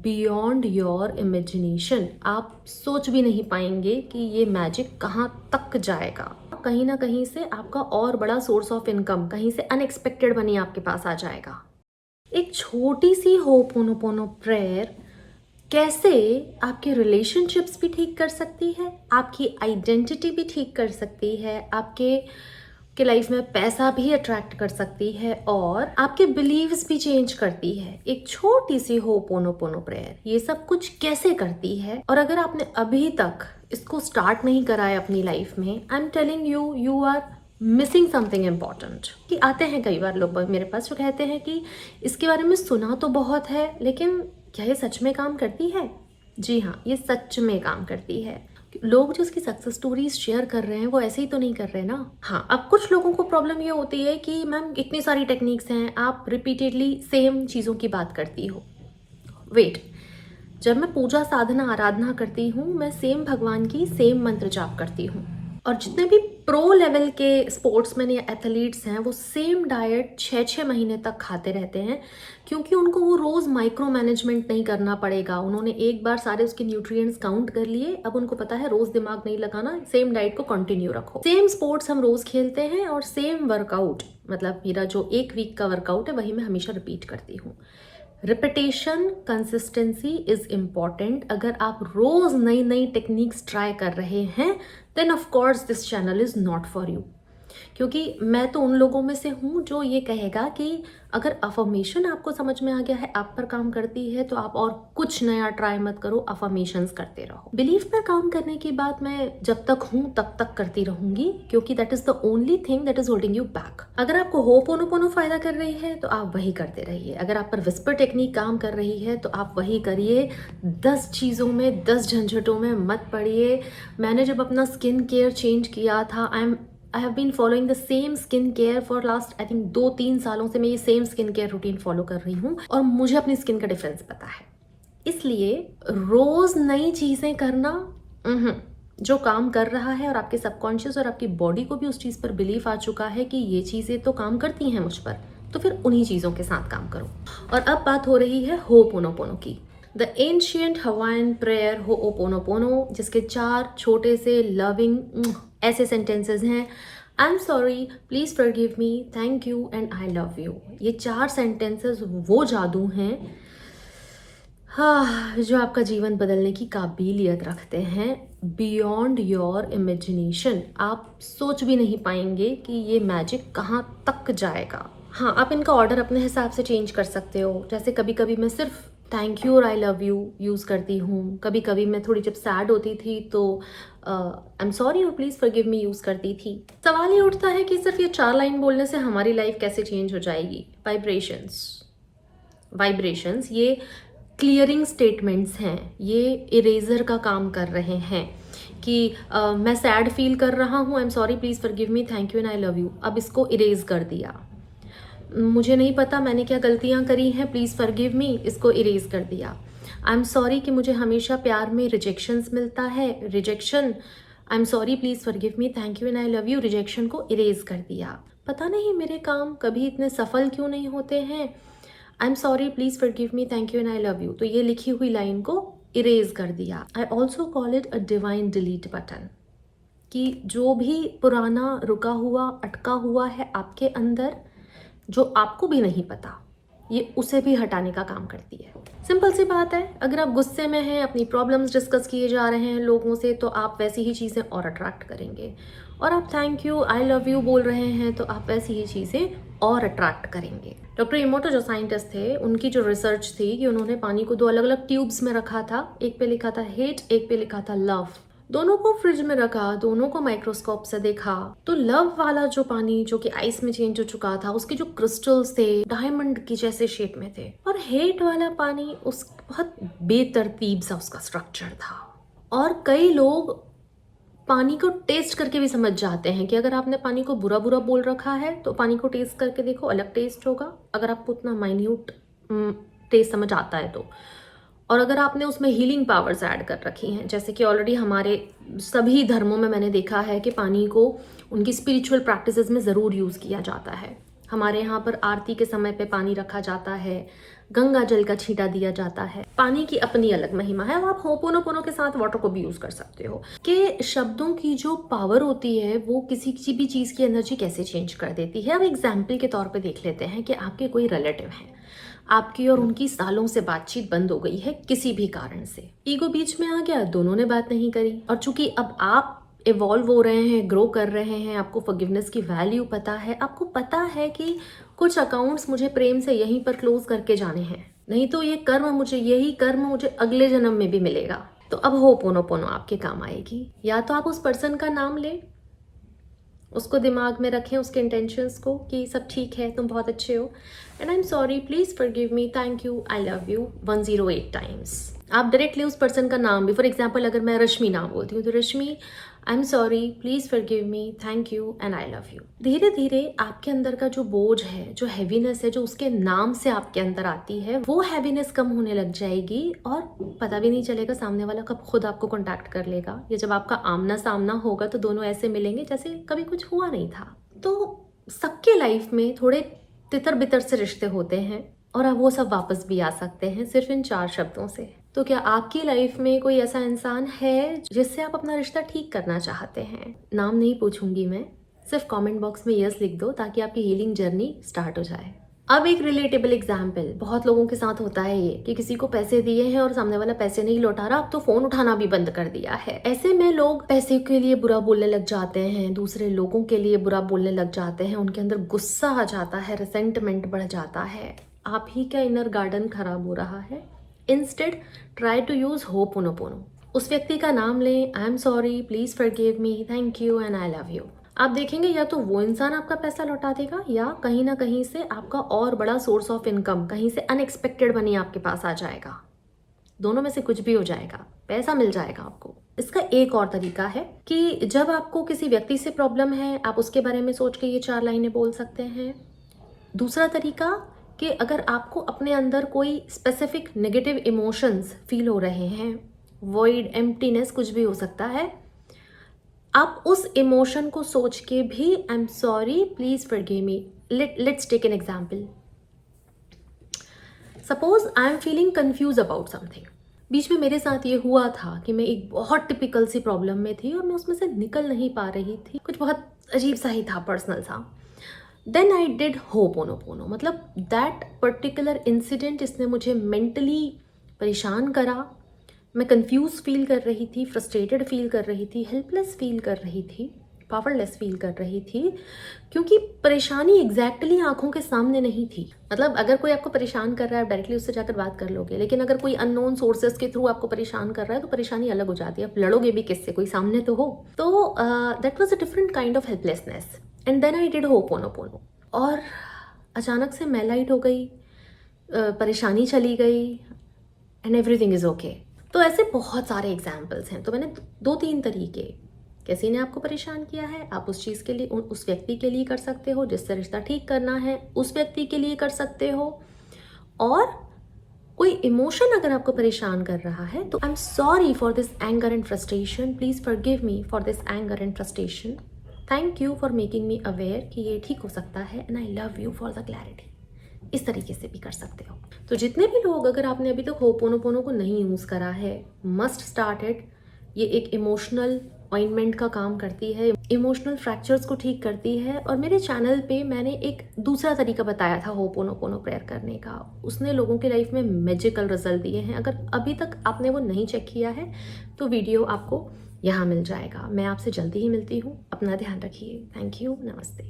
Beyond your imagination. आप सोच भी नहीं पाएंगे कि ये मैजिक कहाँ तक जाएगा। कहीं ना कहीं से आपका और बड़ा सोर्स ऑफ इनकम कहीं से अनएक्सपेक्टेड मनी आपके पास आ जाएगा। एक छोटी सी होपोनोपोनो प्रेयर कैसे आपके रिलेशनशिप्स भी ठीक कर सकती है, आपकी आइडेंटिटी भी ठीक कर सकती है, आपके लाइफ में पैसा भी अट्रैक्ट कर सकती है और आपके बिलीव्स भी चेंज करती है। एक छोटी सी होपोनोपोनो प्रेयर ये सब कुछ कैसे करती है, और अगर आपने अभी तक इसको स्टार्ट नहीं करा है अपनी लाइफ में, I am telling you, you are missing something important. कि आते हैं कई बार लोग मेरे पास जो कहते हैं कि इसके बारे में सुना तो बहुत है, लेकिन क्या ये सच में काम करती है? जी हाँ, ये सच में काम करती है। लोग जो इसकी सक्सेस स्टोरीज शेयर कर रहे हैं वो ऐसे ही तो नहीं कर रहे ना। हाँ, अब कुछ लोगों को प्रॉब्लम ये होती है कि मैम इतनी सारी टेक्निक्स हैं, आप रिपीटेडली सेम चीज़ों की बात करती हो। वेट, जब मैं पूजा साधना आराधना करती हूँ, मैं सेम भगवान की सेम मंत्र जाप करती हूँ। और जितने भी प्रो लेवल के स्पोर्ट्समैन या एथलीट्स हैं वो सेम डाइट 6-6 महीने तक खाते रहते हैं, क्योंकि उनको वो रोज़ माइक्रो मैनेजमेंट नहीं करना पड़ेगा। उन्होंने एक बार सारे उसके न्यूट्रिएंट्स काउंट कर लिए, अब उनको पता है रोज़ दिमाग नहीं लगाना, सेम डाइट को कंटिन्यू रखो। सेम स्पोर्ट्स हम रोज़ खेलते हैं और सेम वर्कआउट, मतलब मेरा जो एक वीक का वर्कआउट है वही मैं हमेशा रिपीट करती हूँ। Repetition, consistency is important. अगर आप रोज नई नई टेक्निक्स ट्राई कर रहे हैं, then of course this channel is not for you. क्योंकि मैं तो उन लोगों में से हूँ जो ये कहेगा कि अगर अफर्मेशन आपको समझ में आ गया है, आप पर काम करती है, तो आप और कुछ नया ट्राई मत करो, अफर्मेशंस करते रहो। बिलीफ में काम करने की बात मैं जब तक हूँ तब तक करती रहूंगी, क्योंकि that is the only thing that is holding you back. अगर आपको होपोनोपोनो फायदा कर रही है तो आप वही करते रहिए। अगर आप पर विस्पर टेक्निक काम कर रही है तो आप वही करिए। 10 चीज़ों में, 10 झंझटों में मत पड़िए। मैंने जब अपना स्किन केयर चेंज किया था, I have been following the same skin care for last I think 2-3 सालों से मैं ये same skin care routine follow कर रही हूँ और मुझे अपनी स्किन का डिफरेंस पता है। इसलिए रोज नई चीजें करना जो काम कर रहा है और आपके सबकॉन्शियस और आपकी बॉडी को भी उस चीज पर बिलीफ आ चुका है कि ये चीजें तो काम करती हैं मुझ पर, तो फिर उन्हीं चीजों के साथ काम करो। और अब बात हो रही है होपोनोपोनो की। The ancient Hawaiian prayer ho'oponopono, जिसके 4 छोटे से लविंग ऐसे सेंटेंसेस हैं। आई am sorry, please forgive me, thank you and I love you. ये 4 सेंटेंसेस वो जादू हैं, हाँ, जो आपका जीवन बदलने की काबिलियत रखते हैं। Beyond your imagination. आप सोच भी नहीं पाएंगे कि ये मैजिक कहाँ तक जाएगा। हाँ, आप इनका ऑर्डर अपने हिसाब से चेंज कर सकते हो। जैसे कभी कभी मैं सिर्फ थैंक यू और आई लव यू यूज़ करती हूँ। कभी कभी मैं थोड़ी जब सैड होती थी तो आई एम सॉरी और प्लीज़ फॉरगिव मी यूज़ करती थी। सवाल ये उठता है कि सिर्फ ये 4 लाइन बोलने से हमारी लाइफ कैसे चेंज हो जाएगी। वाइब्रेशंस ये क्लियरिंग स्टेटमेंट्स हैं, ये इरेजर का काम कर रहे हैं कि मैं सैड फील कर रहा हूँ, आई am sorry, please forgive me, thank you and I love you. अब इसको इरेज कर दिया। मुझे नहीं पता मैंने क्या गलतियाँ करी हैं, प्लीज़ फॉरगिव मी, इसको इरेज कर दिया। आई एम सॉरी कि मुझे हमेशा प्यार में रिजेक्शंस मिलता है, rejection, I am sorry, please forgive me, thank you and I love you, rejection को इरेज कर दिया। पता नहीं मेरे काम कभी इतने सफल क्यों नहीं होते हैं, आई am sorry, please forgive me, thank you and I love you. तो ये लिखी हुई लाइन को इरेज कर दिया। I also call it a divine delete button, कि जो भी पुराना रुका हुआ अटका हुआ है आपके अंदर, जो आपको भी नहीं पता, ये उसे भी हटाने का काम करती है। सिंपल सी बात है, अगर आप गुस्से में हैं, अपनी प्रॉब्लम्स डिस्कस किए जा रहे हैं लोगों से, तो आप वैसी ही चीज़ें और अट्रैक्ट करेंगे। और आप thank you, I love you बोल रहे हैं, तो आप वैसी ही चीज़ें और अट्रैक्ट करेंगे। डॉक्टर इमोटो जो साइंटिस्ट थे, उनकी जो रिसर्च थी कि उन्होंने पानी को 2 अलग अलग ट्यूब्स में रखा था। एक पे लिखा था हेट, एक पे लिखा था लव। दोनों को फ्रिज में रखा, दोनों को माइक्रोस्कोप से देखा, तो लव वाला जो पानी जो कि आइस में चेंज हो चुका था, उसके जो क्रिस्टल्स थे डायमंड की जैसे शेप में थे। और हेट वाला पानी उस बहुत बेतरतीब सा उसका स्ट्रक्चर था। और कई लोग पानी को टेस्ट करके भी समझ जाते हैं कि अगर आपने पानी को बुरा बुरा बोल रखा है तो पानी को टेस्ट करके देखो, अलग टेस्ट होगा, अगर आपको उतना माइन्यूट टेस्ट समझ आता है तो। और अगर आपने उसमें हीलिंग पावर्स ऐड कर रखी हैं, जैसे कि ऑलरेडी हमारे सभी धर्मों में मैंने देखा है कि पानी को उनकी स्पिरिचुअल प्रैक्टिसेस में ज़रूर यूज़ किया जाता है। हमारे यहाँ पर आरती के समय पे पानी रखा जाता है, गंगा जल का छींटा दिया जाता है। पानी की अपनी अलग महिमा है और आप होपोनोपोनो के साथ वाटर को भी यूज कर सकते हो कि शब्दों की जो पावर होती है वो किसी किसी भी चीज की एनर्जी कैसे चेंज कर देती है। अब एग्जाम्पल के तौर पे देख लेते हैं कि आपके कोई रिलेटिव हैं, आपकी और उनकी सालों से बातचीत बंद हो गई है किसी भी कारण से, ईगो बीच में आ गया, दोनों ने बात नहीं करी, और चूंकि अब आप इवॉल्व हो रहे हैं, ग्रो कर रहे हैं, आपको फॉरगिवनेस की वैल्यू पता है, आपको पता है कि कुछ अकाउंट्स मुझे प्रेम से यहीं पर क्लोज करके जाने हैं, नहीं तो यही कर्म मुझे अगले जन्म में भी मिलेगा। तो अब होपोनोपोनो आपके काम आएगी। या तो आप उस पर्सन का नाम लें, उसको दिमाग में रखें, उसके इंटेंशंस को कि सब ठीक है, तुम बहुत अच्छे हो, and I am sorry, please forgive me, thank you, I love you 108 times. आप डायरेक्टली उस पर्सन का नाम भी, फॉर एग्जाम्पल अगर मैं रश्मि नाम बोलती हूँ तो Rashmi, I am sorry, please forgive me, thank you and I love you. धीरे धीरे आपके अंदर का जो बोझ है, जो हैवीनेस है, जो उसके नाम से आपके अंदर आती है, वो हैवीनेस कम होने लग जाएगी और पता भी नहीं चलेगा सामने वाला कब खुद आपको कॉन्टैक्ट कर लेगा, या जब आपका आमना सामना होगा तो दोनों ऐसे मिलेंगे जैसे कभी कुछ हुआ नहीं था। तो सबके लाइफ में थोड़े तितर बितर से रिश्ते होते हैं और अब वो सब वापस भी आ सकते हैं सिर्फ इन 4 शब्दों से। तो क्या आपकी लाइफ में कोई ऐसा इंसान है जिससे आप अपना रिश्ता ठीक करना चाहते हैं? नाम नहीं पूछूंगी मैं, सिर्फ कमेंट बॉक्स में यस लिख दो ताकि आपकी हीलिंग जर्नी स्टार्ट हो जाए। अब एक रिलेटेबल एग्जाम्पल, बहुत लोगों के साथ होता है ये कि किसी को पैसे दिए हैं और सामने वाला पैसे नहीं लौटा रहा, अब तो फोन उठाना भी बंद कर दिया है। ऐसे में लोग पैसे के लिए बुरा बोलने लग जाते हैं, दूसरे लोगों के लिए बुरा बोलने लग जाते हैं, उनके अंदर गुस्सा आ जाता है, रिसेंटमेंट बढ़ जाता है। आप ही का इनर गार्डन खराब हो रहा है। Instead try to use ho'oponopono. उस व्यक्ति का नाम लें, I am sorry, please forgive me, thank you and I love you. आप देखेंगे या तो वो इंसान आपका पैसा लौटा देगा या कहीं ना कहीं से आपका और बड़ा सोर्स ऑफ इनकम कहीं से अनएक्सपेक्टेड मनी आपके पास आ जाएगा। दोनों में से कुछ भी हो जाएगा, पैसा मिल जाएगा आपको। इसका एक और तरीका है कि जब आपको किसी व्यक्ति से प्रॉब्लम है, आप उसके बारे में सोच के ये 4 लाइनें बोल सकते हैं। दूसरा तरीका कि अगर आपको अपने अंदर कोई स्पेसिफिक नेगेटिव इमोशंस फील हो रहे हैं, वॉइड, एम्प्टीनेस, कुछ भी हो सकता है, आप उस इमोशन को सोच के भी I am sorry, please forgive me. Let's take an example. Suppose I am feeling confuse about something. बीच में मेरे साथ ये हुआ था कि मैं एक बहुत टिपिकल सी प्रॉब्लम में थी और मैं उसमें से निकल नहीं पा रही थी, कुछ बहुत अजीब सा ही था, पर्सनल सा। देन आई डिड होपोनोपोनो, मतलब दैट पर्टिकुलर इंसिडेंट, इसने मुझे मेंटली परेशान करा। मैं कंफ्यूज फील कर रही थी, फ्रस्ट्रेटेड फील कर रही थी, हेल्पलेस फील कर रही थी, पावरलेस फील कर रही थी, क्योंकि परेशानी एग्जैक्टली आंखों के सामने नहीं थी। मतलब अगर कोई आपको परेशान कर रहा है, आप डायरेक्टली उससे जाकर बात कर लोगे, लेकिन अगर कोई अननोन सोर्सेस के थ्रू आपको परेशान कर रहा है तो परेशानी अलग हो जाती है, आप लड़ोगे भी किससे, कोई सामने तो हो। तो that was a different kind of helplessness. And then I did ho'oponopono और अचानक से मैं लाइट हो गई, परेशानी चली गई एंड एवरीथिंग इज ओके। तो ऐसे बहुत सारे एग्जाम्पल्स हैं। तो मैंने 2-3 तरीके, किसी ने आपको परेशान किया है, आप उस चीज़ के लिए, उस व्यक्ति के लिए कर सकते हो, जिससे रिश्ता ठीक करना है उस व्यक्ति के लिए कर सकते हो, और कोई इमोशन अगर आपको परेशान कर रहा है तो आई am sorry for this anger and frustration, please forgive me for this anger and frustration, thank you for making me aware कि ये ठीक हो सकता है, and I love you for the clarity. इस तरीके से भी कर सकते हो। तो जितने भी लोग, अगर आपने अभी तक होपोनोपोनो को नहीं यूज़ करा है, मस्ट स्टार्ट इट। ये एक इमोशनल ऑइंटमेंट का काम करती है, इमोशनल फ्रैक्चर्स को ठीक करती है। और मेरे चैनल पे मैंने एक दूसरा तरीका बताया था होपोनोपोनो प्रेयर करने का, उसने लोगों के लाइफ में मैजिकल रिजल्ट दिए हैं। अगर अभी तक आपने वो नहीं चेक किया है तो वीडियो आपको यहाँ मिल जाएगा। मैं आपसे जल्दी ही मिलती हूँ, अपना ध्यान रखिए। थैंक यू, नमस्ते।